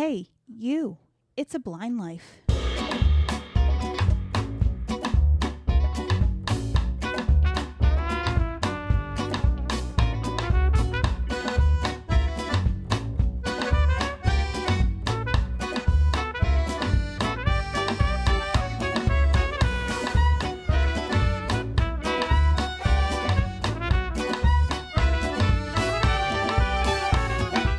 Hey, you. It's a blind life.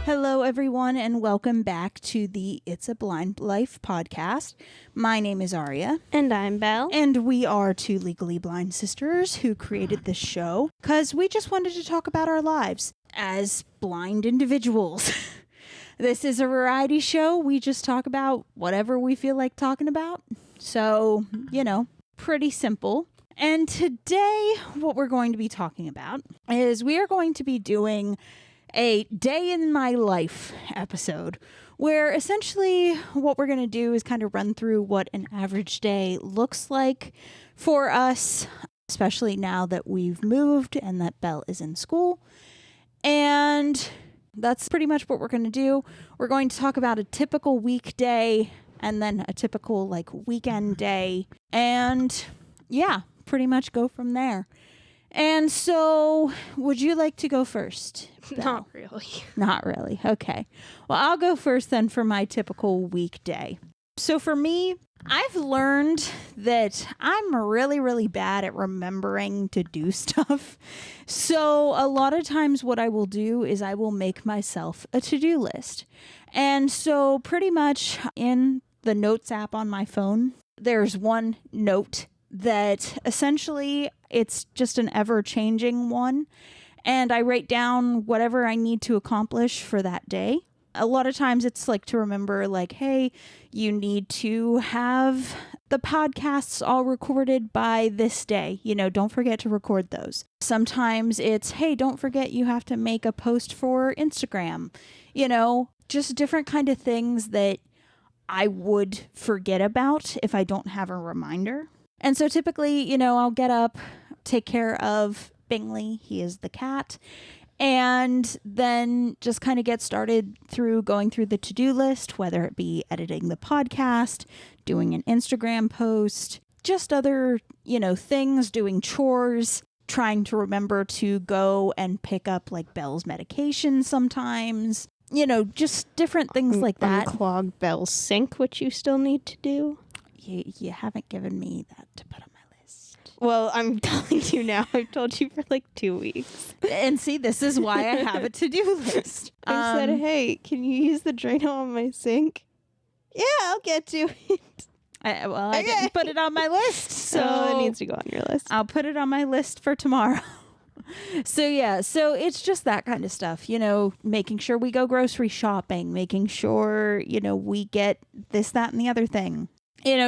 Hello, everyone, and welcome back to the It's a Blind Life podcast. My name is Aria. And I'm Belle. And we are two legally blind sisters who created this show because we just wanted to talk about our lives as blind individuals. This is a variety show. We just talk about whatever we feel like talking about. So, pretty simple. And today, what we're going to be talking about is we are going to be doing a day in my life episode where essentially what we're going to do is kind of run through what an average day looks like for us, especially now that we've moved and that Belle is in school. And that's pretty much what we're going to do. We're going to talk about a typical weekday and then a typical weekend day. And yeah, pretty much go from there. And so, would you like to go first, Belle? Not really. Not really. Okay. Well, I'll go first then for my typical weekday. So for me, I've learned that I'm really, really bad at remembering to do stuff. So a lot of times what I will do is I will make myself a to-do list. And so pretty much in the notes app on my phone, there's one note that essentially it's just an ever-changing one. And I write down whatever I need to accomplish for that day. A lot of times it's to remember hey, you need to have the podcasts all recorded by this day. Don't forget to record those. Sometimes it's, hey, don't forget you have to make a post for Instagram. Just different kind of things that I would forget about if I don't have a reminder. And so typically, I'll get up, take care of Bingley, he is the cat, and then just kind of get started through going through the to-do list, whether it be editing the podcast, doing an Instagram post, just other, things, doing chores, trying to remember to go and pick up Belle's medication sometimes, just different things like that. Unclog Belle's sink, which you still need to do. You haven't given me that to put on my list. Well, I'm telling you now. I've told you for 2 weeks. And see, this is why I have a to-do list. I said, hey, can you use the Drano on my sink? Yeah, I'll get to it. I didn't put it on my list, so it needs to go on your list. I'll put it on my list for tomorrow. So it's just that kind of stuff, making sure we go grocery shopping, making sure, we get this, that, and the other thing.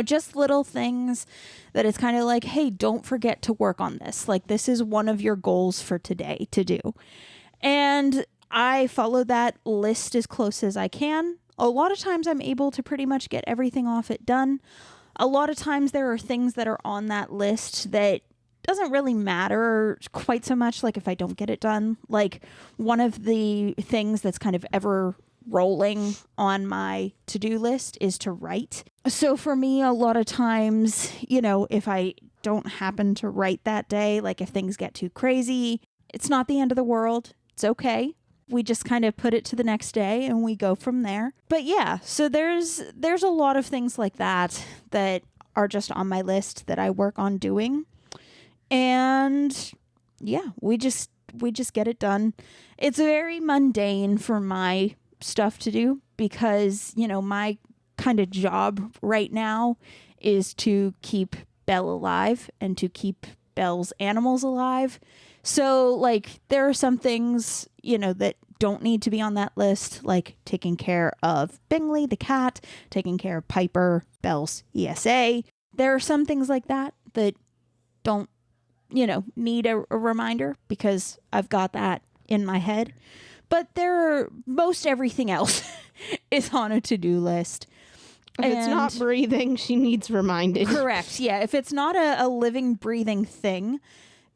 Just little things that it's kind of hey, don't forget to work on this. This is one of your goals for today to do. And I follow that list as close as I can. A lot of times I'm able to pretty much get everything off it done. A lot of times there are things that are on that list that doesn't really matter quite so much if I don't get it done. One of the things that's kind of ever rolling on my to-do list is to write. So for me, a lot of times, if I don't happen to write that day, if things get too crazy, it's not the end of the world. It's okay. We just kind of put it to the next day and we go from there. But yeah, so there's a lot of things like that are just on my list that I work on doing. And yeah, we just get it done. It's very mundane for my stuff to do because, my kind of job right now is to keep Belle alive and to keep Belle's animals alive. So there are some things, that don't need to be on that list, taking care of Bingley, the cat, taking care of Piper, Belle's ESA. There are some things like that don't, need a reminder because I've got that in my head. But most everything else is on a to-do list. If it's not breathing, she needs reminded. Correct. Yeah. If it's not a living, breathing thing,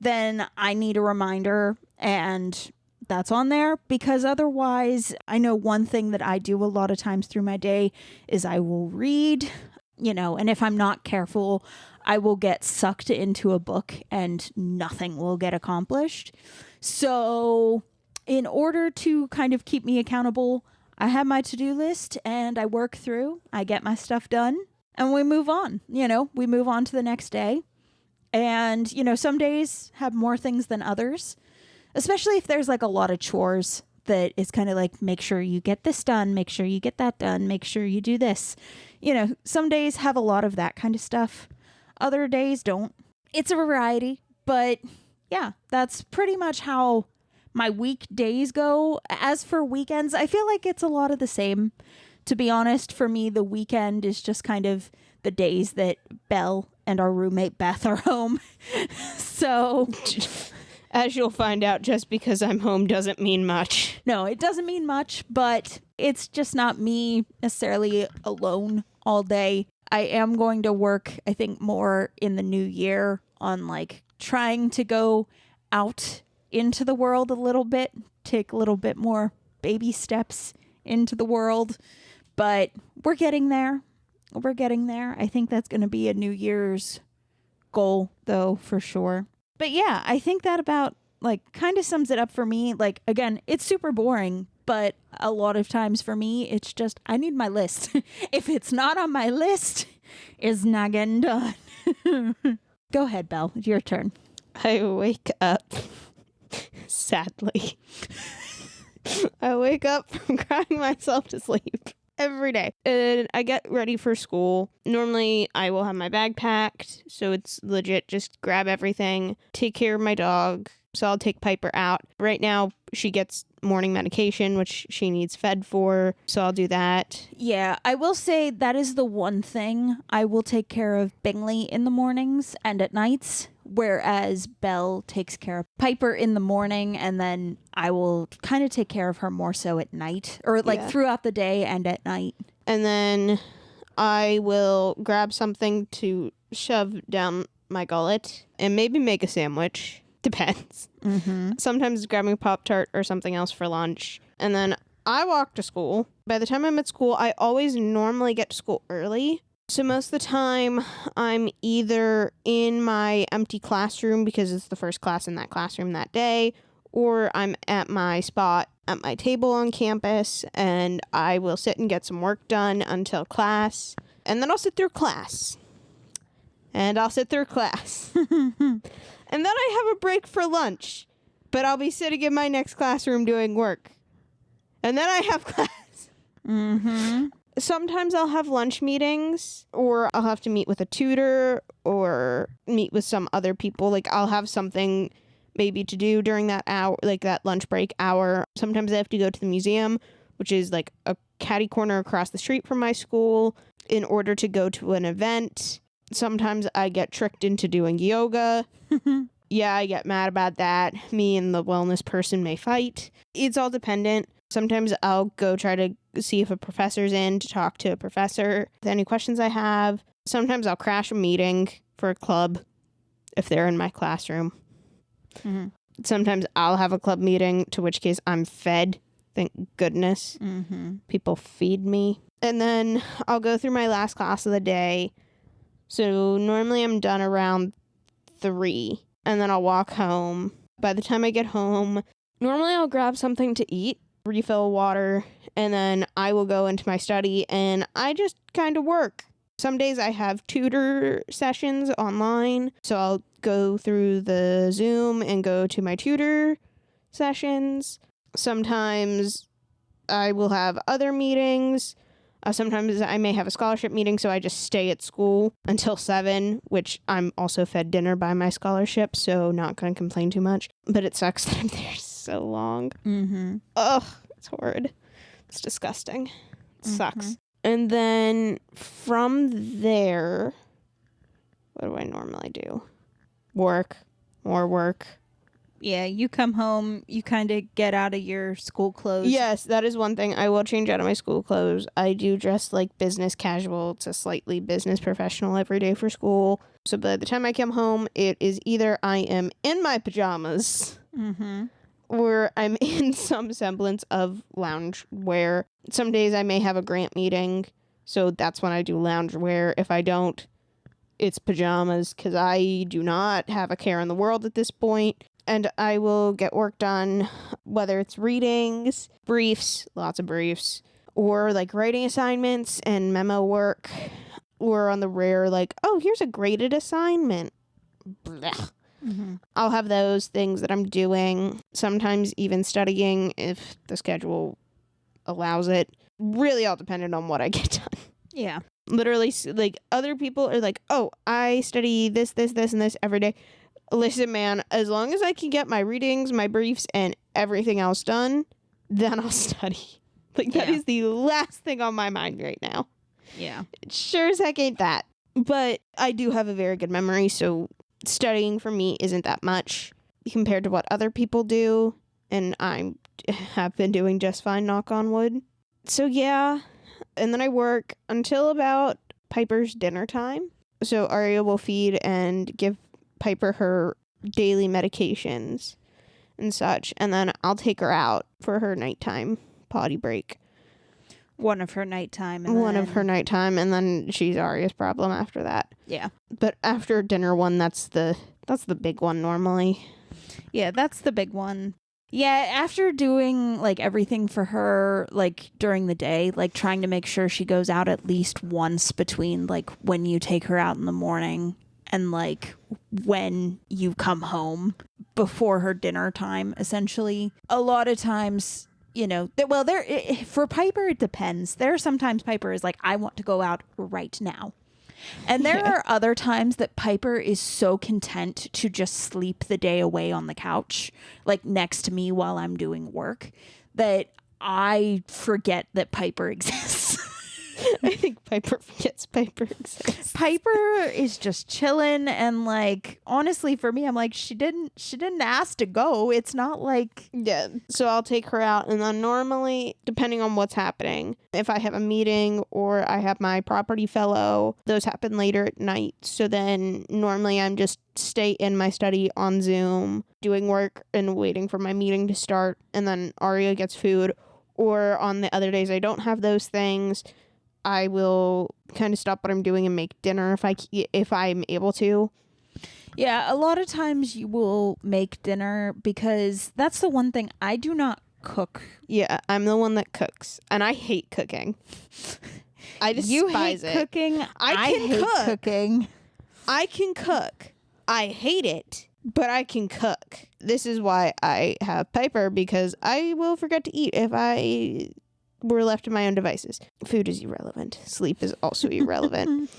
then I need a reminder, and that's on there, because otherwise, I know one thing that I do a lot of times through my day is I will read, and if I'm not careful, I will get sucked into a book and nothing will get accomplished. So in order to kind of keep me accountable, I have my to-do list and I work through, I get my stuff done, and we move on. We move on to the next day. And, some days have more things than others, especially if there's like a lot of chores that is kind of like, make sure you get this done, make sure you get that done, make sure you do this. Some days have a lot of that kind of stuff. Other days don't. It's a variety, but yeah, that's pretty much how my weekdays go. As for weekends, I feel like it's a lot of the same. To be honest, for me, the weekend is just kind of the days that Belle and our roommate Beth are home. So, as you'll find out, just because I'm home doesn't mean much. No, it doesn't mean much, but it's just not me necessarily alone all day. I am going to work, I think, more in the new year on like trying to go out into the world a little bit, take a little bit more baby steps into the world. But we're getting there. We're getting there. I think that's going to be a New Year's goal, though, for sure. But yeah, I think that about like kind of sums it up for me. Like, again, it's super boring, but a lot of times for me, it's just I need my list. If it's not on my list, it's not getting done. Go ahead, Belle. It's your turn. I wake up, sadly. I wake up from crying myself to sleep every day. And I get ready for school. Normally, I will have my bag packed, so it's legit just grab everything, take care of my dog. So I'll take Piper out. Right now, she gets morning medication, which she needs fed for, so I'll do that. Yeah, I will say that is the one thing. I will take care of Bingley in the mornings and at nights, whereas Belle takes care of Piper in the morning, and then I will kind of take care of her more so at night, or like throughout the day and at night. And then I will grab something to shove down my gullet and maybe make a sandwich. Depends. Mm-hmm. Sometimes grabbing a Pop-Tart or something else for lunch. And then I walk to school. By the time I'm at school, I always normally get to school early. So most of the time, I'm either in my empty classroom because it's the first class in that classroom that day, or I'm at my spot at my table on campus, and I will sit and get some work done until class. And then I'll sit through class. And I'll sit through class. And then I have a break for lunch, but I'll be sitting in my next classroom doing work. And then I have class. Mm-hmm. Sometimes I'll have lunch meetings, or I'll have to meet with a tutor or meet with some other people. Like I'll have something maybe to do during that hour, like that lunch break hour. Sometimes I have to go to the museum, which is like a catty corner across the street from my school, in order to go to an event. Sometimes I get tricked into doing yoga. Yeah, I get mad about that. Me and the wellness person may fight. It's all dependent. Sometimes I'll go try to see if a professor's in to talk to a professor with any questions I have. Sometimes I'll crash a meeting for a club if they're in my classroom. Mm-hmm. Sometimes I'll have a club meeting, to which case I'm fed. Thank goodness. Mm-hmm. People feed me. And then I'll go through my last class of the day. So normally I'm done around 3, and then I'll walk home. By the time I get home, normally I'll grab something to eat, refill water, and then I will go into my study and I just kind of work. Some days I have tutor sessions online, so I'll go through the Zoom and go to my tutor sessions. Sometimes I will have other meetings. Sometimes I may have a scholarship meeting, so I just stay at school until 7, which I'm also fed dinner by my scholarship, so not going to complain too much. But it sucks that I'm there so long. Mm-hmm. Ugh, it's horrid. It's disgusting. It sucks. And then from there, what do I normally do? Work. More work. Yeah, you come home, you kind of get out of your school clothes. Yes, that is one thing. I will change out of my school clothes. I do dress like business casual to slightly business professional every day for school. So by the time I come home, it is either I am in my pajamas, Mm-hmm. or I'm in some semblance of lounge wear. Some days I may have a grant meeting, so that's when I do lounge wear. If I don't, it's pajamas, because I do not have a care in the world at this point. And I will get work done, whether it's readings, briefs, lots of briefs, or like writing assignments and memo work, or on the rare, like, oh, here's a graded assignment. Blech. Mm-hmm. I'll have those things that I'm doing, sometimes even studying if the schedule allows it. Really all dependent on what I get done. Yeah. Literally, like, other people are like, oh, I study this, and this every day. Listen, man, as long as I can get my readings, my briefs, and everything else done, then I'll study. Like, that is the last thing on my mind right now. Yeah. Sure as heck ain't that. But I do have a very good memory, so studying for me isn't that much compared to what other people do. And I have been doing just fine, knock on wood. So, yeah. And then I work until about Piper's dinner time. So Arya will feed and give Piper her daily medications and such, and then I'll take her out for her nighttime potty break. One of her nighttime, and then she's Arya's problem after that. Yeah. But after dinner one, that's the big one normally. Yeah, that's the big one. Yeah, after doing like everything for her, like during the day, like trying to make sure she goes out at least once between like when you take her out in the morning and like when you come home before her dinner time, essentially. A lot of times, you know, for Piper, it depends. There are sometimes Piper is like, I want to go out right now. And there are other times that Piper is so content to just sleep the day away on the couch, like next to me while I'm doing work, that I forget that Piper exists. I think Piper forgets Piper exists. Piper is just chilling, and like honestly for me, I'm like, she didn't ask to go. It's not like, yeah. So I'll take her out, and then normally, depending on what's happening, if I have a meeting or I have my property fellow, those happen later at night. So then normally I'm just stay in my study on Zoom doing work and waiting for my meeting to start, and then Arya gets food. Or on the other days I don't have those things, I will kind of stop what I'm doing and make dinner if I'm able to. Yeah, a lot of times you will make dinner because that's the one thing I do not cook. Yeah, I'm the one that cooks, and I hate cooking. I despise you hate it. Cooking. I hate cook. Cooking. I can cook. I hate it, but I can cook. This is why I have Piper, because I will forget to eat if I were left to my own devices. Food is irrelevant. Sleep is also irrelevant.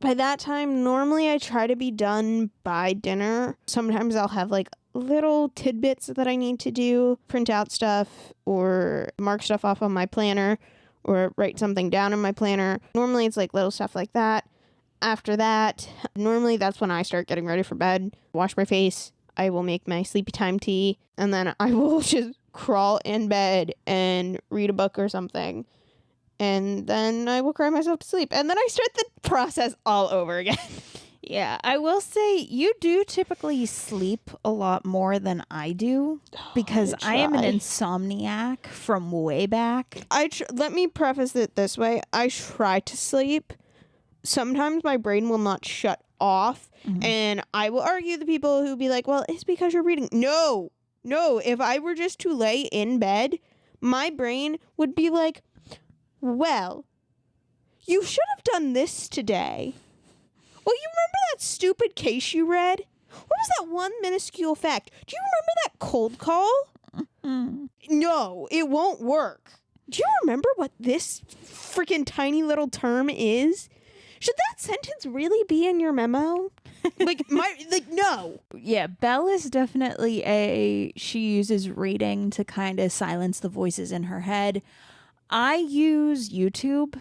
By that time, normally I try to be done by dinner. Sometimes I'll have like little tidbits that I need to do, print out stuff or mark stuff off on my planner or write something down in my planner. Normally it's like little stuff like that. After that, normally that's when I start getting ready for bed, wash my face. I will make my sleepy time tea, and then I will just crawl in bed and read a book or something, and then I will cry myself to sleep, and then I start the process all over again. Yeah, I will say you do typically sleep a lot more than I do because I am an insomniac from way back. Let me preface it this way. I try to sleep. Sometimes my brain will not shut off, and I will argue the people who be like, well, it's because you're reading. No, if I were just to lay in bed, my brain would be like, well, you should have done this today. Well, you remember that stupid case you read? What was that one minuscule fact? Do you remember that cold call? No, it won't work. Do you remember what this freaking tiny little term is? Should that sentence really be in your memo? No. Yeah, Belle is definitely she uses reading to kind of silence the voices in her head. I use YouTube.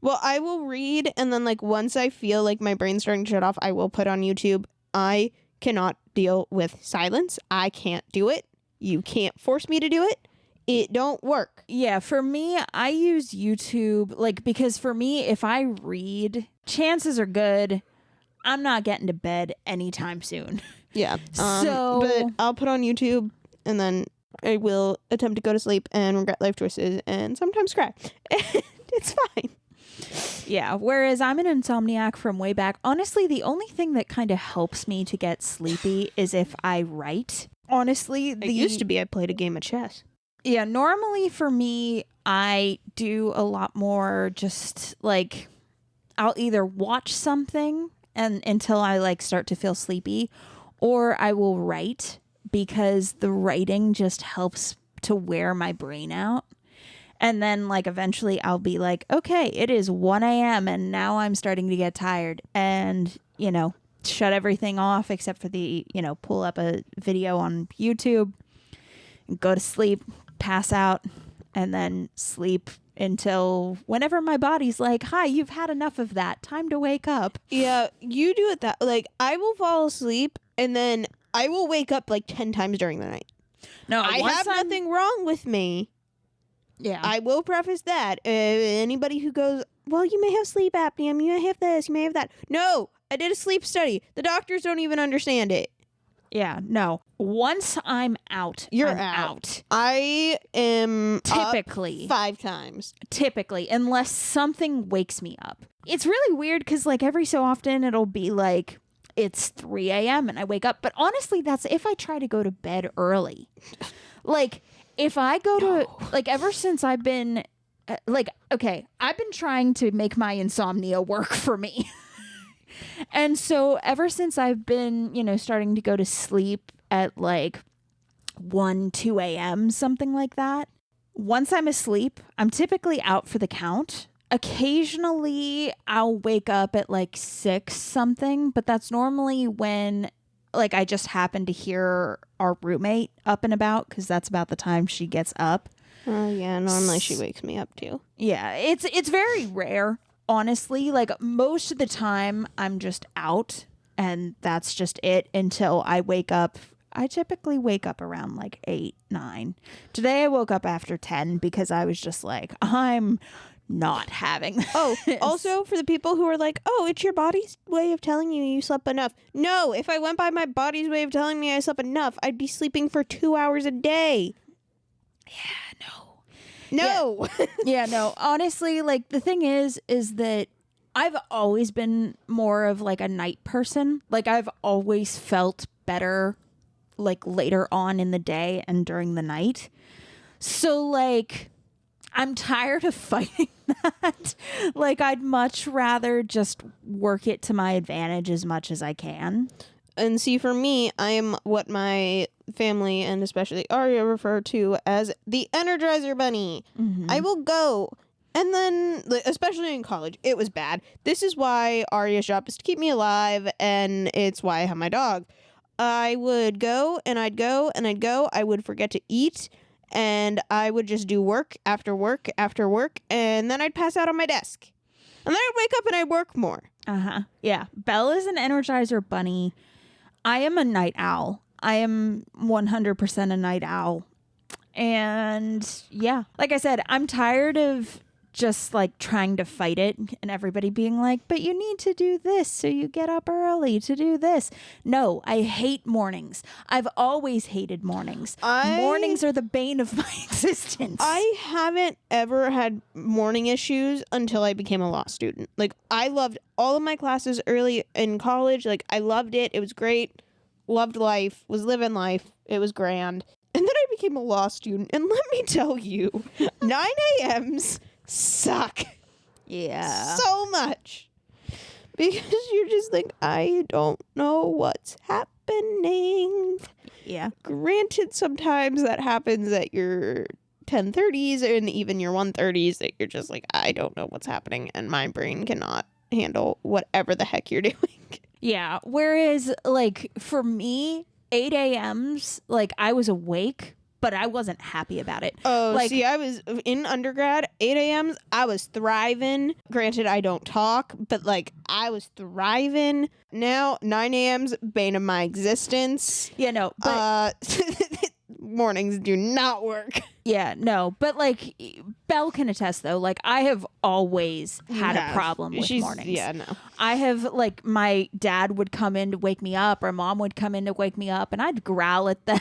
Well, I will read, and then like once I feel like my brain's starting to shut off, I will put on YouTube. I cannot deal with silence. I can't do it. You can't force me to do it. It don't work. Yeah, for me, I use YouTube, like, because for me, if I read, chances are good I'm not getting to bed anytime soon. Yeah. But I'll put on YouTube, and then I will attempt to go to sleep and regret life choices and sometimes cry. It's fine. Yeah, whereas I'm an insomniac from way back. Honestly, the only thing that kind of helps me to get sleepy is if I write. Honestly, It used to be I played a game of chess. Yeah, normally for me, I do a lot more just like I'll either watch something and until I like start to feel sleepy, or I will write because the writing just helps to wear my brain out. And then like eventually I'll be like, okay, it is 1 a.m. and now I'm starting to get tired, and shut everything off except for the, pull up a video on YouTube, go to sleep, pass out, and then sleep until whenever my body's like, hi, you've had enough of that. Time to wake up. Yeah, you do it that, like, I will fall asleep and then I will wake up like 10 times during the night. No, I have nothing wrong with me. Yeah. I will preface that. Anybody who goes, well, you may have sleep apnea, you may have this, you may have that. No, I did a sleep study. The doctors don't even understand it. Yeah, no. Once I'm out, You're I'm out. I am typically up 5 times. Typically, unless something wakes me up. It's really weird because like every so often it'll be like it's 3 a.m. and I wake up. But honestly, that's if I try to go to bed early. Like if I go to like ever since I've been okay, I've been trying to make my insomnia work for me. And so ever since I've been, starting to go to sleep at like 1, 2 a.m., something like that. Once I'm asleep, I'm typically out for the count. Occasionally I'll wake up at like 6 something, but that's normally when like I just happen to hear our roommate up and about because that's about the time she gets up. Oh yeah, normally she wakes me up too. Yeah, it's very rare. Honestly, like most of the time I'm just out and that's just it until I wake up. I typically wake up around like 8, 9. Today I woke up after 10 because I was just like, I'm not having this. Oh, also for the people who are like, oh, it's your body's way of telling you slept enough. No, if I went by my body's way of telling me I slept enough, I'd be sleeping for 2 hours a day. Yeah, no. No. Yeah, no. Honestly, like the thing is that I've always been more of like a night person. Like I've always felt better like later on in the day and during the night. So like I'm tired of fighting that. Like I'd much rather just work it to my advantage as much as I can. And see, for me, I am what my family and especially Arya refer to as the Energizer Bunny. Mm-hmm. I will go. And then, especially in college, it was bad. This is why Arya's job is to keep me alive, and it's why I have my dog. I would go, and I'd go, and I'd go. I would forget to eat, and I would just do work after work after work, and then I'd pass out on my desk. And then I'd wake up and I'd work more. Uh-huh. Yeah. Belle is an Energizer Bunny. I am a night owl. I am 100% a night owl. And yeah, like I said, I'm tired of just like trying to fight it and everybody being like, but you need to do this. So you get up early to do this. No, I hate mornings. I've always hated mornings. Mornings are the bane of my existence. I haven't ever had morning issues until I became a law student. Like, I loved all of my classes early in college. Like, I loved it. It was great. Loved life. Was living life. It was grand. And then I became a law student. And let me tell you, 9 a.m.s suck. Yeah. So much. Because you're just like, I don't know what's happening. Yeah. Granted, sometimes that happens at your 10:30s and even your 1:30s that you're just like, I don't know what's happening and my brain cannot handle whatever the heck you're doing. Yeah. Whereas, like, for me, 8 a.m.s, like, I was awake, but I wasn't happy about it. Oh, like, see, I was in undergrad, 8 a.m.s, I was thriving. Granted, I don't talk, but, like, I was thriving. Now, 9 a.m.s, bane of my existence. Yeah, no, but... mornings do not work. Yeah, no, but, like, Belle can attest though. Like I have always had a problem with mornings. Yeah, no. I have like my dad would come in to wake me up, or mom would come in to wake me up, and I'd growl at them.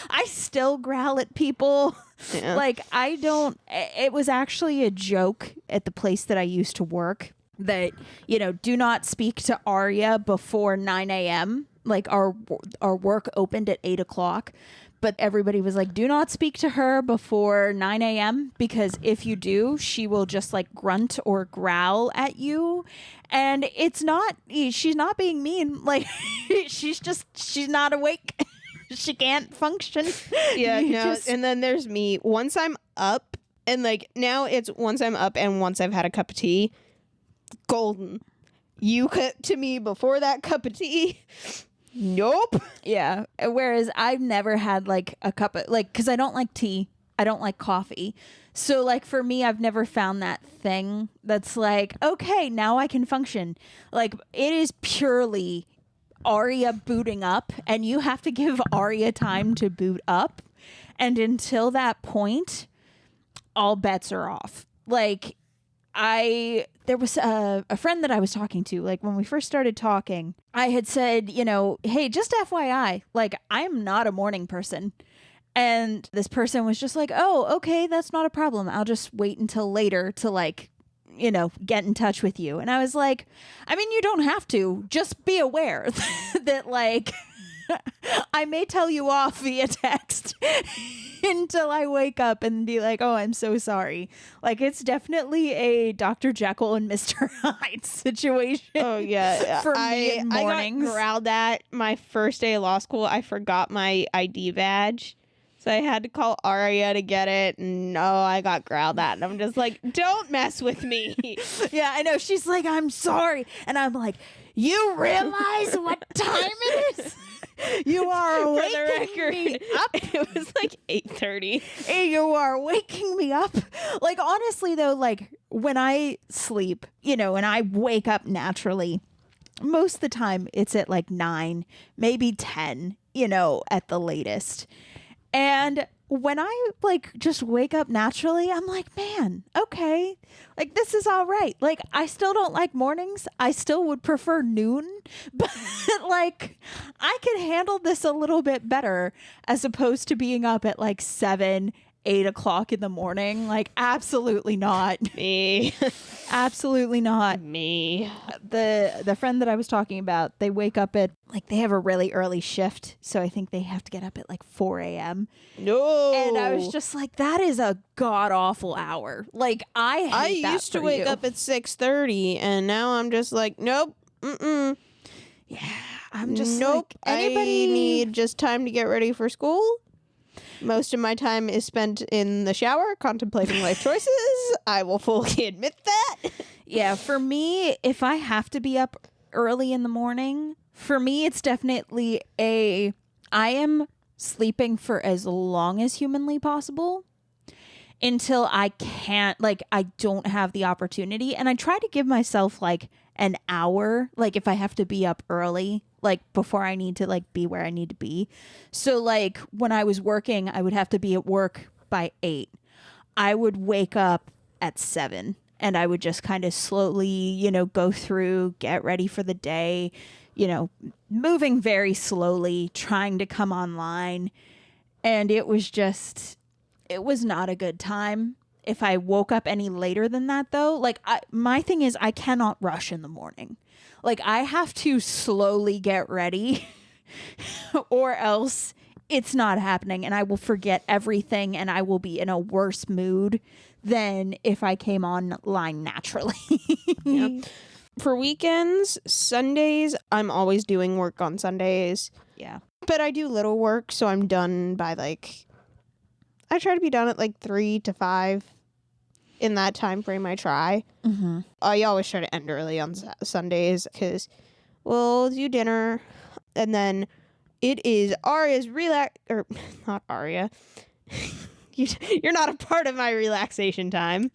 I still growl at people. Yeah. Like I don't. It was actually a joke at the place that I used to work that, you know, do not speak to Arya before 9 a.m. Like our work opened at 8 o'clock. But everybody was like, do not speak to her before 9 a.m. because if you do, she will just like grunt or growl at you. And she's not being mean. Like, she's not awake. She can't function. Yeah, no. And then there's me. Once I'm up, and like now it's once I'm up and once I've had a cup of tea, golden. You cut to me before that cup of tea. Nope. Yeah. Whereas I've never had like a cup of like, because I don't like tea. I don't like coffee. So like for me, I've never found that thing that's like, okay, now I can function. Like it is purely Arya booting up, and you have to give Arya time to boot up. And until that point, all bets are off. Like there was a friend that I was talking to, like when we first started talking, I had said, you know, hey, just FYI, like I'm not a morning person. And this person was just like, oh, okay, that's not a problem. I'll just wait until later to like, you know, get in touch with you. And I was like, I mean, you don't have to. Just be aware that like I may tell you off via text until I wake up and be like, oh, I'm so sorry. Like it's definitely a Dr. Jekyll and Mr. Hyde situation. Oh yeah. For me in mornings. I got growled at my first day of law school. I forgot my ID badge. So I had to call Arya to get it. And no, I got growled at. And I'm just like, don't mess with me. Yeah, I know. She's like, I'm sorry. And I'm like, you realize what time it is? You are waking me up. It was like 8:30. You are waking me up. Like, honestly, though, like, when I sleep, you know, and I wake up naturally, most of the time it's at like 9, maybe 10, you know, at the latest. And when I like just wake up naturally, I'm like, man, okay, like this is all right. Like I still don't like mornings. I still would prefer noon, but like I can handle this a little bit better as opposed to being up at like 7, 8 o'clock in the morning. Like absolutely not. Me. Absolutely not. Me. The friend that I was talking about, they wake up at like they have a really early shift, so I think they have to get up at like 4 a.m. No. And I was just like, that is a god awful hour. Like I used to wake up at 6:30, and now I'm just like, nope. Mm-mm. Yeah. I'm just nope. like, anybody I need just time to get ready for school. Most of my time is spent in the shower contemplating life choices. I will fully admit that. Yeah, for me, if I have to be up early in the morning, for me, it's definitely I am sleeping for as long as humanly possible until I can't, like, I don't have the opportunity. And I try to give myself like an hour, like if I have to be up early, like before I need to like be where I need to be. So like when I was working, I would have to be at work by 8. I would wake up at 7 and I would just kind of slowly, you know, go through, get ready for the day, you know, moving very slowly, trying to come online. And it was not a good time. If I woke up any later than that, though, like my thing is I cannot rush in the morning. Like I have to slowly get ready or else it's not happening and I will forget everything and I will be in a worse mood than if I came online naturally. Yep. For weekends, Sundays, I'm always doing work on Sundays. Yeah. But I do little work, so I'm done by like, I try to be done at like 3 to 5. In that time frame, I try. Mm-hmm. I always try to end early on Sundays because we'll do dinner, and then it is Arya's or not Arya. You're not a part of my relaxation time.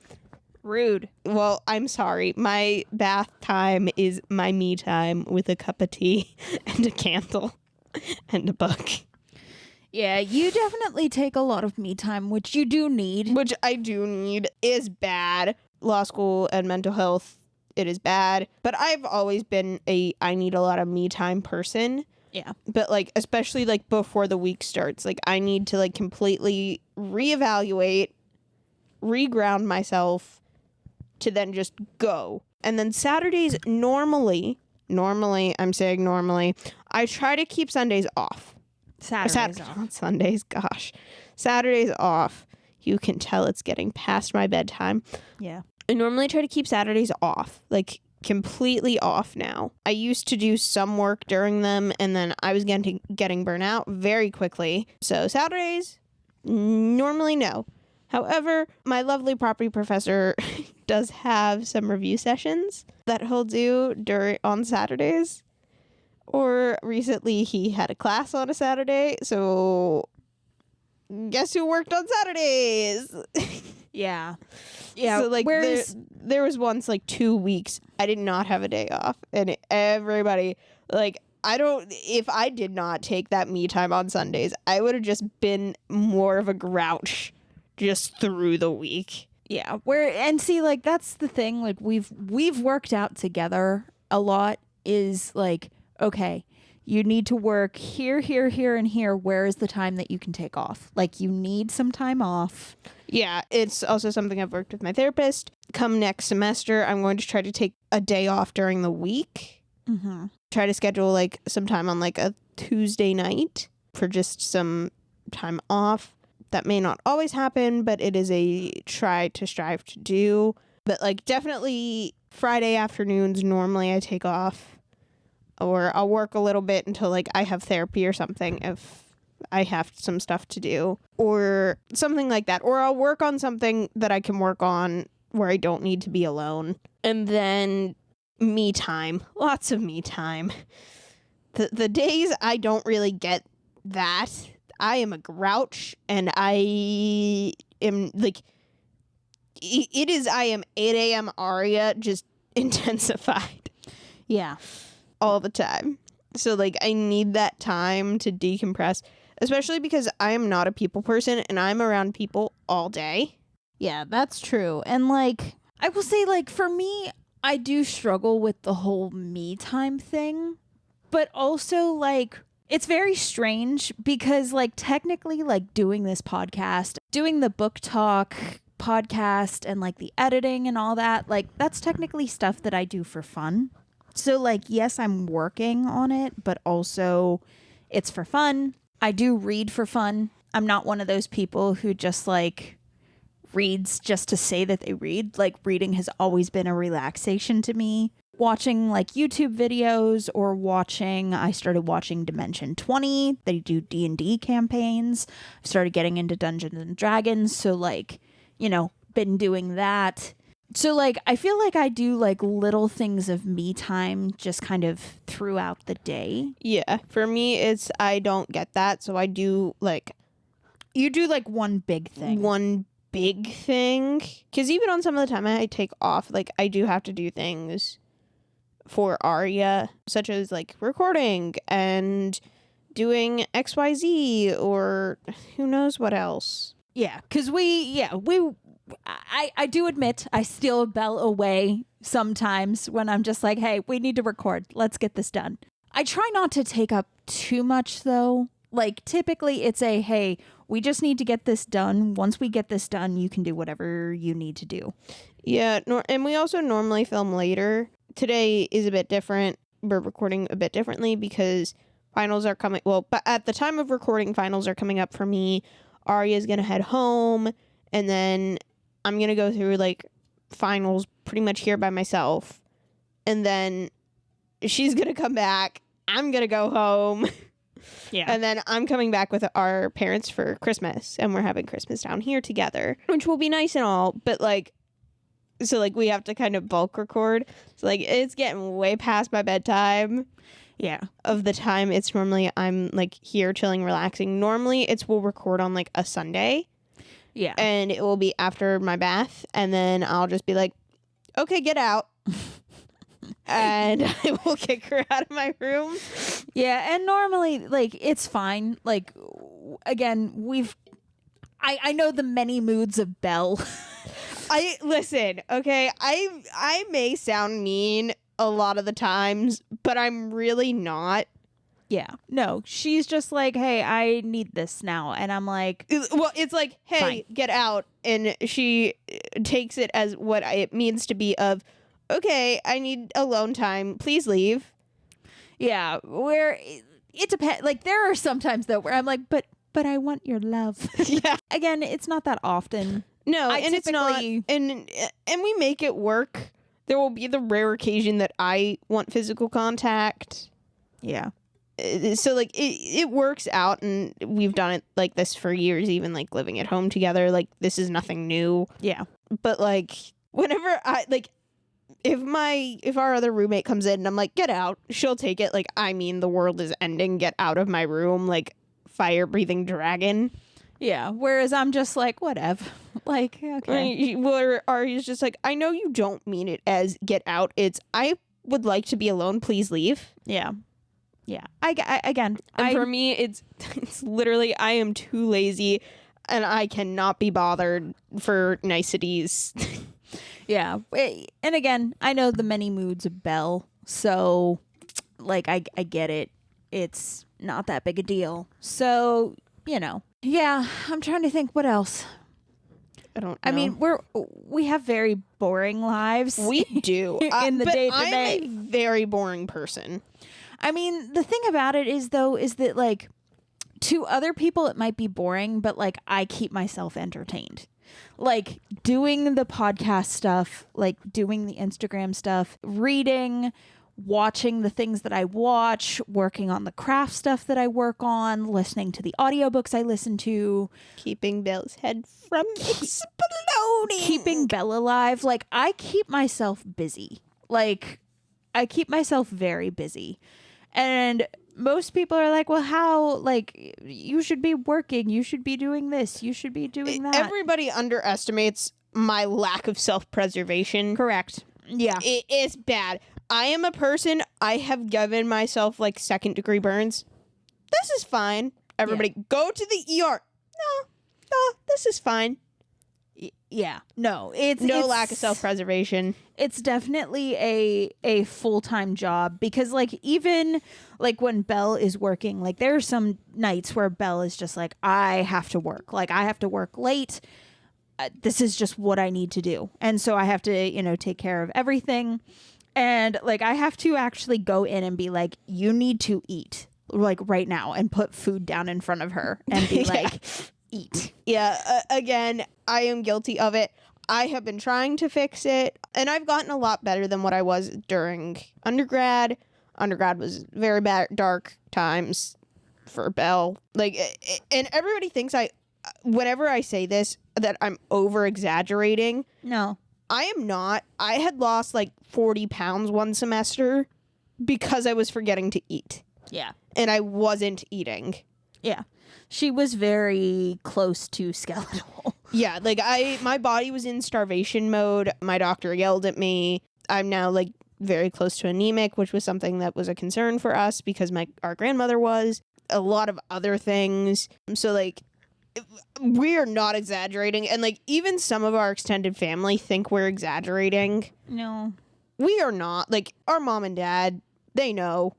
Rude. Well, I'm sorry. My bath time is my me time with a cup of tea and a candle and a book. Yeah, you definitely take a lot of me time, which you do need. Which I do need, is bad. Law school and mental health, it is bad. But I've always been I need a lot of me time person. Yeah. But like, especially like before the week starts, like I need to like completely reevaluate, reground myself to then just go. And then Saturdays, normally, I'm saying normally, I try to keep Sundays off. Saturdays off. Not Sundays, gosh. Saturdays off. You can tell it's getting past my bedtime. Yeah. I normally try to keep Saturdays off, like completely off now. I used to do some work during them, and then I was getting burnt out very quickly. So Saturdays, normally no. However, my lovely property professor does have some review sessions that he'll do on Saturdays. Or recently he had a class on a Saturday, so guess who worked on Saturdays? Yeah. Yeah. So like there was once like 2 weeks I did not have a day off, and everybody like if I did not take that me time on Sundays, I would have just been more of a grouch just through the week. Yeah. Like that's the thing, like we've worked out together a lot, is like, okay, you need to work here, and here. Where is the time that you can take off? Like, you need some time off. Yeah, it's also something I've worked with my therapist. Come next semester, I'm going to try to take a day off during the week. Mm-hmm. Try to schedule like some time on like a Tuesday night for just some time off. That may not always happen, but it is a try to strive to do. But like definitely Friday afternoons, normally I take off. Or I'll work a little bit until like I have therapy or something if I have some stuff to do. Or something like that. Or I'll work on something that I can work on where I don't need to be alone. And then me time. Lots of me time. The days I don't really get that, I am a grouch, and I am like, I am 8 a.m. Aria just intensified. Yeah. All the time. So like I need that time to decompress, especially because I am not a people person and I'm around people all day. Yeah, that's true. And like, I will say, like, for me, I do struggle with the whole me time thing, but also like it's very strange because like technically like doing this podcast, doing the book talk podcast and like the editing and all that, like that's technically stuff that I do for fun. So, like, yes, I'm working on it, but also it's for fun. I do read for fun. I'm not one of those people who just, like, reads just to say that they read. Like, reading has always been a relaxation to me. Watching, like, YouTube videos or I started watching Dimension 20. They do D&D campaigns. I started getting into Dungeons and Dragons. So, like, been doing that. So, like, I feel like I do, like, little things of me time just kind of throughout the day. Yeah. For me, I don't get that. So I do, like... You do, like, one big thing. One big thing. Because even on some of the time I take off, like, I do have to do things for Aria, such as, like, recording and doing XYZ or who knows what else. Yeah, because I do admit I steal Belle away sometimes when I'm just like, hey, we need to record. Let's get this done. I try not to take up too much, though. Like, typically it's hey, we just need to get this done. Once we get this done, you can do whatever you need to do. Yeah, and we also normally film later. Today is a bit different. We're recording a bit differently because finals are coming. Well, but at the time of recording, finals are coming up for me. Aria's going to head home, and then I'm going to go through, like, finals pretty much here by myself. And then she's going to come back. I'm going to go home. Yeah. And then I'm coming back with our parents for Christmas. And we're having Christmas down here together, which will be nice and all. But, like, so, like, we have to kind of bulk record. So, like, it's getting way past my bedtime. Yeah. Of the time it's normally I'm, like, here chilling, relaxing. Normally we'll record on, like, a Sunday. Yeah. And it will be after my bath. And then I'll just be like, okay, get out. And I will kick her out of my room. Yeah. And normally, like, it's fine. Like, again, I know the many moods of Belle. I listen, okay, I may sound mean a lot of the times, but I'm really not. Yeah. No, she's just like, hey, I need this now. And I'm like, Well, it's like, hey, fine. get out. And she takes it as what it means to be of, okay, I need alone time. Please leave. yeah, where it depends. Like, there are some times though where I'm like, but I want your love. Yeah. Again, it's not that often. No, I and it's not. typically- And we make it work. There will be the rare occasion that I want physical contact. Yeah. So like it works out, and we've done it like this for years, even like living at home together. Like, this is nothing new. Yeah. But like, whenever I like, if our other roommate comes in and I'm like, get out, she'll take it like, I mean, the world is ending, get out of my room, like fire breathing dragon. Yeah. Whereas I'm just like, whatever. Like, okay. Where Arya's just like, I know you don't mean it as get out. It's, I would like to be alone. Please leave. Yeah. Yeah. Again, And for me, it's literally, I am too lazy and I cannot be bothered for niceties. yeah. And again, I know the many moods of Belle. So, like, I get it. It's not that big a deal. So, you know. Yeah. I'm trying to think what else. I don't know. I mean, we have very boring lives. We do. In the but day-to-day. I'm a very boring person. I mean, the thing about it is that like, to other people it might be boring, but like, I keep myself entertained. Like, doing the podcast stuff, like doing the Instagram stuff, reading, watching the things that I watch, working on the craft stuff that I work on, listening to the audiobooks I listen to, Keeping Belle's head from exploding. keeping Belle alive. Like, I keep myself busy. Like, I keep myself very busy. And most people are like, well, how? Like, you should be working. You should be doing this. You should be doing that. Everybody underestimates my lack of self-preservation. Correct. Yeah. It is bad. I am a person, I have given myself like 2nd-degree burns. This is fine. Everybody go to the ER. No, this is fine. Yeah. No, it's Lack of self-preservation. It's definitely a full-time job, because like, even like when Belle is working, like there are some nights where Belle is just like, I have to work. Like, I have to work late. This is just what I need to do. And so I have to, take care of everything. And like, I have to actually go in and be like, you need to eat, like, right now, and put food down in front of her and be like, eat. Yeah, again, I am guilty of it. I have been trying to fix it, and I've gotten a lot better than what I was during undergrad. Undergrad was very bad, dark times for Belle. Like, and everybody thinks whenever I say this, that I'm over exaggerating. No. I am not. I had lost like 40 pounds one semester because I was forgetting to eat. Yeah. And I wasn't eating. Yeah. She was very close to skeletal. Yeah, like my body was in starvation mode. My doctor yelled at me. I'm now like very close to anemic, which was something that was a concern for us because our grandmother was. A lot of other things. So like, we're not exaggerating, and like, even some of our extended family think we're exaggerating. No. We are not. Like, our mom and dad, they know,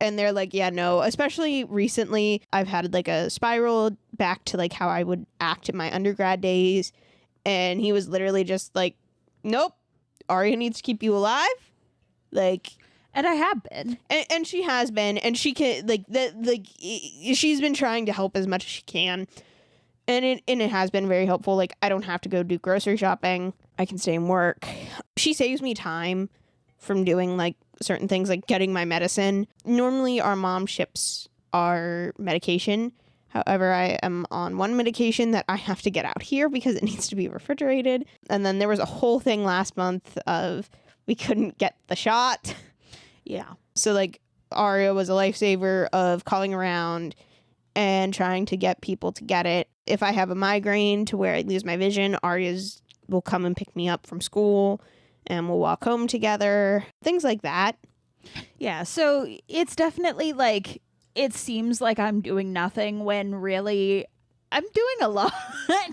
and they're like, yeah, no. Especially recently, I've had like a spiral back to like how I would act in my undergrad days, and he was literally just like, nope, Arya needs to keep you alive. Like, and I have been, and she has been, and she can she's been trying to help as much as she can. And it has been very helpful. Like, I don't have to go do grocery shopping. I can stay and work. She saves me time from doing, like, certain things, like getting my medicine. Normally, our mom ships our medication. However, I am on one medication that I have to get out here because it needs to be refrigerated. And then there was a whole thing last month of we couldn't get the shot. Yeah. So, like, Aria was a lifesaver of calling around and trying to get people to get it. If I have a migraine to where I lose my vision, Arya's will come and pick me up from school and we'll walk home together. Things like that. Yeah, so it's definitely like, it seems like I'm doing nothing when really I'm doing a lot.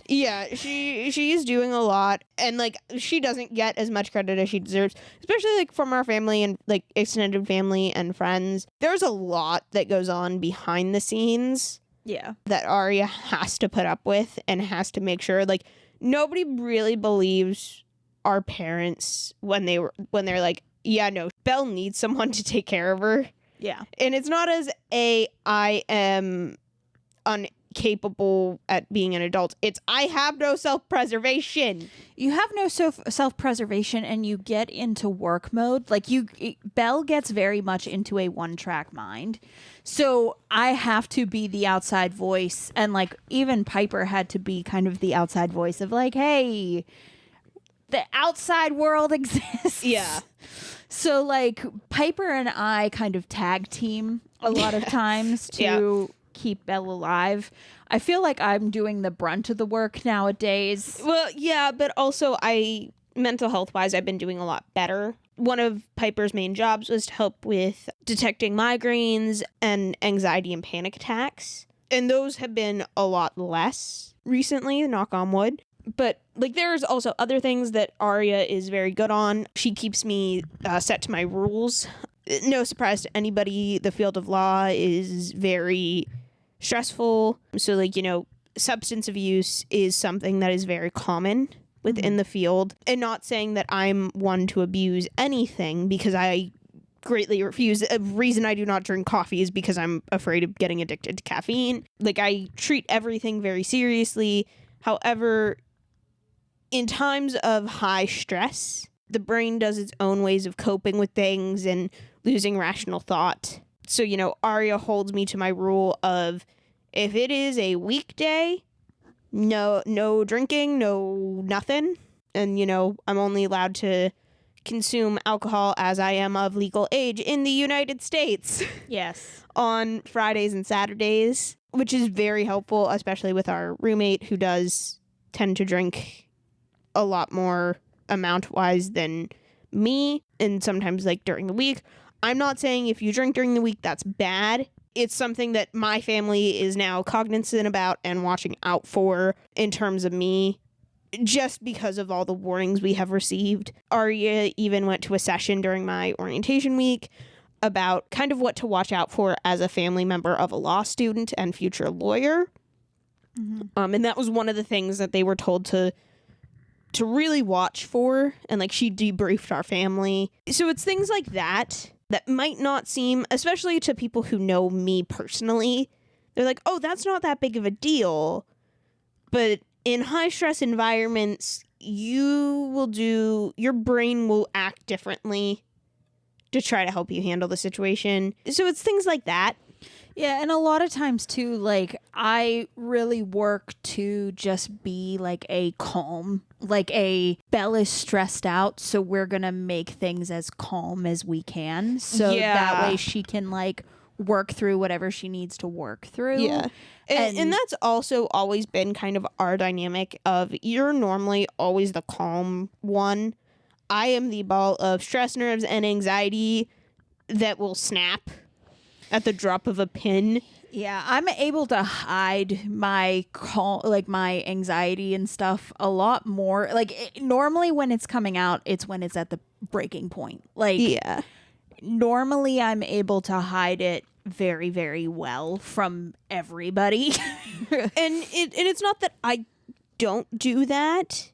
Yeah, she's doing a lot, and like she doesn't get as much credit as she deserves, especially like from our family and like extended family and friends. There's a lot that goes on behind the scenes Yeah. that Arya has to put up with and has to make sure. Like nobody really believes our parents when they're like, yeah, no, Belle needs someone to take care of her. Yeah. And it's not as I am incapable at being an adult. It's I have no self-preservation. You have no self-preservation, and you get into work mode. Like Belle gets very much into a one-track mind. So I have to be the outside voice, and like even Piper had to be kind of the outside voice of like, hey, the outside world exists. Yeah. So like Piper and I kind of tag team a lot of times to keep Belle alive. I feel like I'm doing the brunt of the work nowadays. Well, yeah, but also mental health wise, I've been doing a lot better. One of Piper's main jobs was to help with detecting migraines and anxiety and panic attacks. And those have been a lot less recently, knock on wood. But like there's also other things that Arya is very good on. She keeps me set to my rules. No surprise to anybody, the field of law is very stressful. So like, you know, substance abuse is something that is very common within the field. And not saying that I'm one to abuse anything, because I greatly refuse. A reason I do not drink coffee is because I'm afraid of getting addicted to caffeine. Like I treat everything very seriously. However, in times of high stress, the brain does its own ways of coping with things and losing rational thought. So, you know, Arya holds me to my rule of if it is a weekday, no drinking, no nothing. And, you know, I'm only allowed to consume alcohol as I am of legal age in the United States. Yes. On Fridays and Saturdays, which is very helpful, especially with our roommate who does tend to drink a lot more amount-wise than me, and sometimes like during the week. I'm not saying if you drink during the week that's bad. It's something that my family is now cognizant about and watching out for in terms of me, just because of all the warnings we have received. Arya even went to a session during my orientation week about kind of what to watch out for as a family member of a law student and future lawyer. And that was one of the things that they were told to really watch for, and like she debriefed our family. So it's things like that might not seem, especially to people who know me personally, they're like, oh, that's not that big of a deal. But in high stress environments, your brain will act differently to try to help you handle the situation. So it's things like that. Yeah, and a lot of times too, like I really work to just be like a calm, like a Belle is stressed out, so we're gonna make things as calm as we can, so that way she can like work through whatever she needs to work through. Yeah. And that's also always been kind of our dynamic of you're normally always the calm one. I am the ball of stress, nerves, and anxiety that will snap at the drop of a pin. Yeah, I'm able to hide my my anxiety and stuff a lot more. Like normally when it's coming out, it's when it's at the breaking point. Like normally I'm able to hide it very, very well from everybody. and it's not that I don't do that.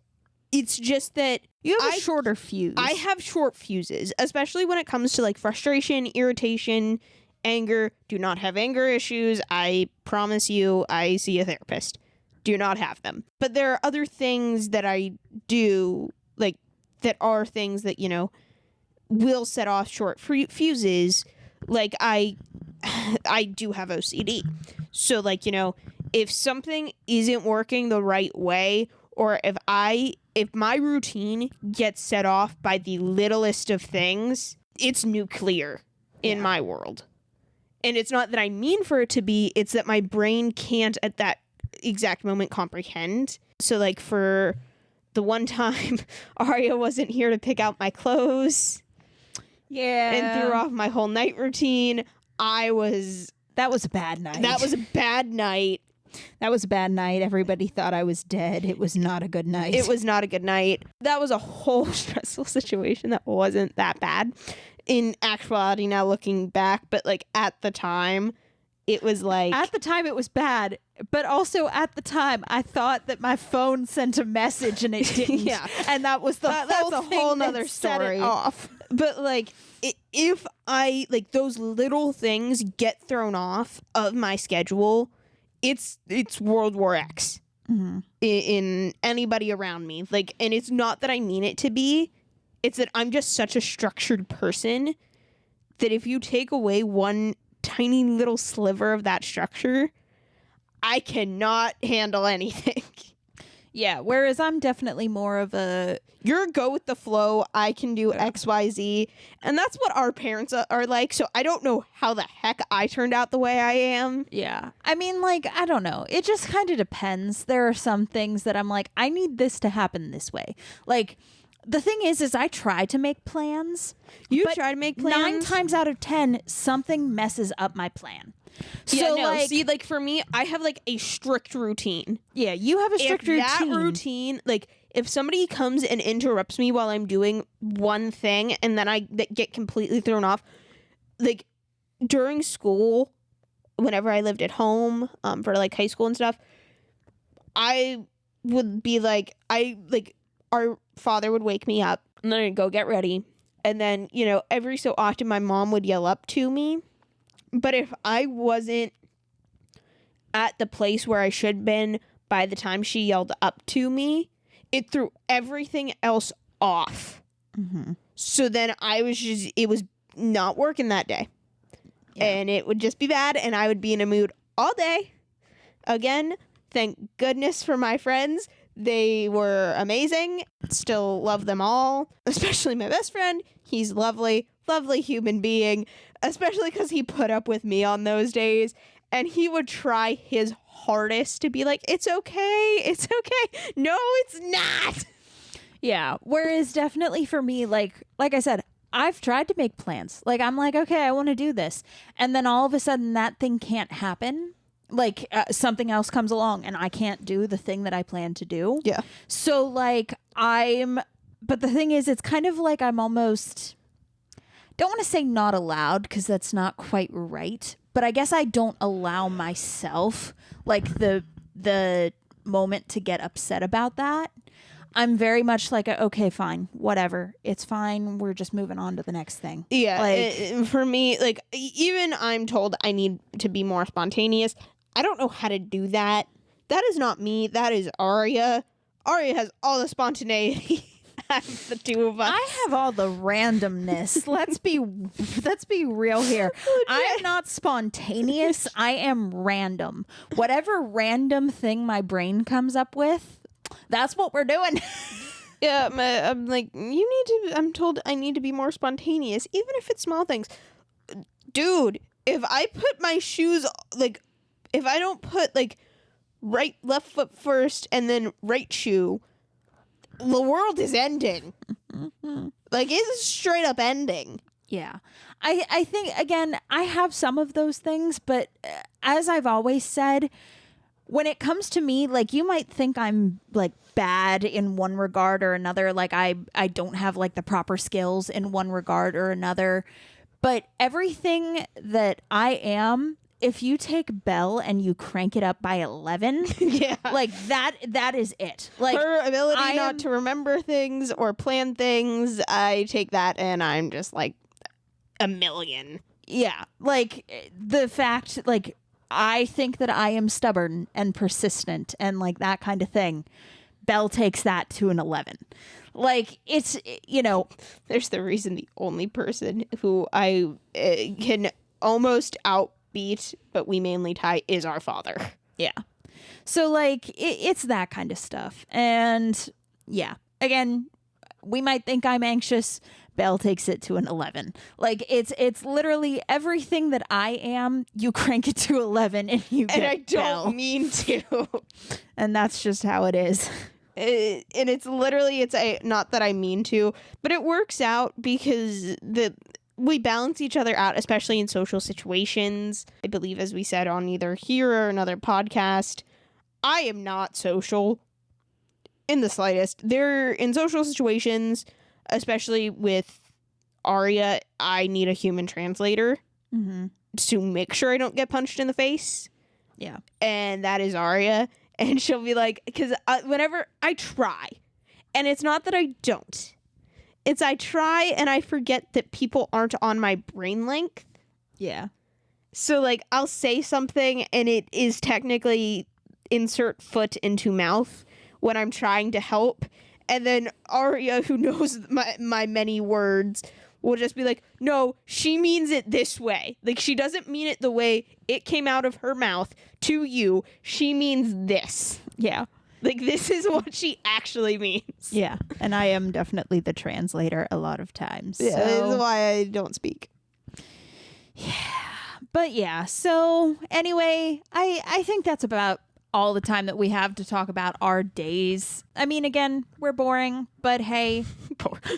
It's just that you have a shorter fuse. I have short fuses, especially when it comes to like frustration, irritation, anger. Do not have anger issues. I promise you, I see a therapist. Do not have them. But there are other things that I do, like, that are things that, you know, will set off short Fuses. Like, I do have OCD. So, like, you know, if something isn't working the right way, or if my routine gets set off by the littlest of things, it's nuclear in my world. And it's not that I mean for it to be, it's that my brain can't at that exact moment comprehend. So like for the one time Arya wasn't here to pick out my clothes. Yeah. And threw off my whole night routine, I was That was a bad night. That was a bad night. That was a bad night. Everybody thought I was dead. It was not a good night. It was not a good night. That was a whole stressful situation that wasn't that bad in actuality now looking back, but like at the time it was like at the time it was bad, but also at the time I thought that my phone sent a message and it didn't. Yeah. And that was that's a whole nother story. Off. But like if I like those little things get thrown off of my schedule, it's World War X in anybody around me. Like, and it's not that I mean it to be. It's that I'm just such a structured person that if you take away one tiny little sliver of that structure, I cannot handle anything. Yeah, whereas I'm definitely more of a... You're go with the flow, I can do X, Y, Z. And that's what our parents are like, so I don't know how the heck I turned out the way I am. Yeah. I mean, like, I don't know. It just kind of depends. There are some things that I'm like, I need this to happen this way. Like... The thing is I try to make plans. You try to make plans? 9 times out of 10, something messes up my plan. Yeah, So, no, like, see, like, for me, I have, like, a strict routine. yeah, you have a strict routine. That routine, like, if somebody comes and interrupts me while I'm doing one thing and then I get completely thrown off, like, during school, whenever I lived at home, for, like, high school and stuff, I would be, like, our father would wake me up and then I'd go get ready. And then, you know, every so often my mom would yell up to me. But if I wasn't at the place where I should have been by the time she yelled up to me, it threw everything else off. Mm-hmm. So then it was not working that day. Yeah. And it would just be bad and I would be in a mood all day. Again, thank goodness for my friends. They were amazing. Still love them all, especially my best friend. He's lovely, lovely human being, especially because he put up with me on those days. And he would try his hardest to be like, it's okay. It's okay. No, it's not. Yeah. Whereas definitely for me, like I said, I've tried to make plans. Like, I'm like, okay, I want to do this. And then all of a sudden that thing can't happen. Like something else comes along and I can't do the thing that I plan to do. Yeah. So like but the thing is, it's kind of like I'm almost, don't want to say not allowed because that's not quite right. But I guess I don't allow myself like the moment to get upset about that. I'm very much like, okay, fine, whatever. It's fine. We're just moving on to the next thing. Yeah. Like, for me, like, even I'm told I need to be more spontaneous. I don't know how to do that. That is not me. That is Aria. Aria has all the spontaneity out of the two of us. I have all the randomness. let's be real here. I am not spontaneous. I am random. Whatever random thing my brain comes up with, that's what we're doing. Yeah, I'm like, I'm told I need to be more spontaneous, even if it's small things. Dude, if I put my shoes, like, if I don't put, like, left foot first and then right shoe, the world is ending. Like, it's straight up ending. Yeah. I think, again, I have some of those things, but as I've always said, when it comes to me, like, you might think I'm, like, bad in one regard or another. Like, I don't have, like, the proper skills in one regard or another. But everything that I am, if you take Belle and you crank it up by 11, yeah, like, that is it. Like, her ability not to remember things or plan things, I take that and I'm just, like, a million. Yeah. Like, the fact, like, I think that I am stubborn and persistent and like that kind of thing. Belle takes that to an 11. Like, it's, you know. There's the reason the only person who I can almost outbeat, but we mainly tie, is our father. Yeah. So, like, it's that kind of stuff. And, yeah. Again, we might think I'm anxious. Belle takes it to an 11. Like, it's literally everything that I am, you crank it to 11 and you get And I don't Belle. mean to. And that's just how it is. And it's literally, not that I mean to, but it works out because we balance each other out, especially in social situations. I believe, as we said on either here or another podcast, I am not social in the slightest. In social situations, especially with Arya, I need a human translator to make sure I don't get punched in the face. Yeah. And that is Arya. And she'll be like, because whenever I try, and it's not that I don't, it's I try and I forget that people aren't on my brain length. Yeah. So, like, I'll say something and it is technically insert foot into mouth when I'm trying to help. And then Arya, who knows my many words, will just be like, no, she means it this way. Like, she doesn't mean it the way it came out of her mouth to you. She means this. Yeah. Like, this is what she actually means. Yeah. And I am definitely the translator a lot of times. Yeah, so. that's why I don't speak. Yeah. But yeah, so anyway, I think that's about all the time that we have to talk about our days. I mean, again, we're boring, but hey.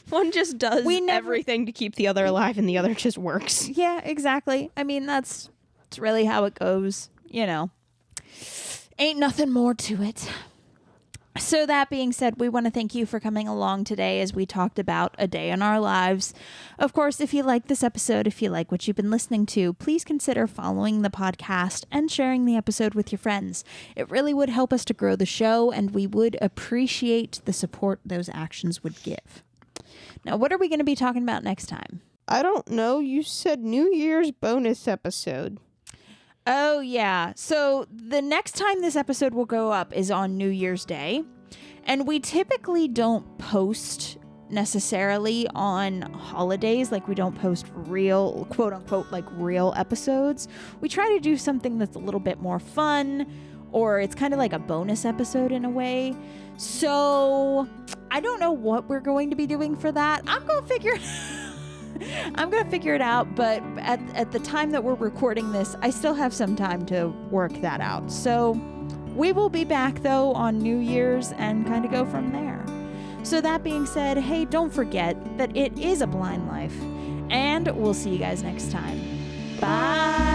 One just does everything to keep the other alive and the other just works. Yeah, exactly. I mean, it's really how it goes, you know. Ain't nothing more to it. So that being said, we want to thank you for coming along today as we talked about a day in our lives. Of course, if you like this episode, if you like what you've been listening to, please consider following the podcast and sharing the episode with your friends. It really would help us to grow the show, and we would appreciate the support those actions would give. Now, what are we going to be talking about next time? I don't know. You said New Year's bonus episode. Oh, yeah. So the next time this episode will go up is on New Year's Day. And we typically don't post necessarily on holidays. Like, we don't post real, quote unquote, like real episodes. We try to do something that's a little bit more fun, or it's kind of like a bonus episode in a way. So I don't know what we're going to be doing for that. I'm going to figure it out, but at the time that we're recording this, I still have some time to work that out. So we will be back, though, on New Year's and kind of go from there. So that being said, hey, don't forget that it is a blind life, and we'll see you guys next time. Bye!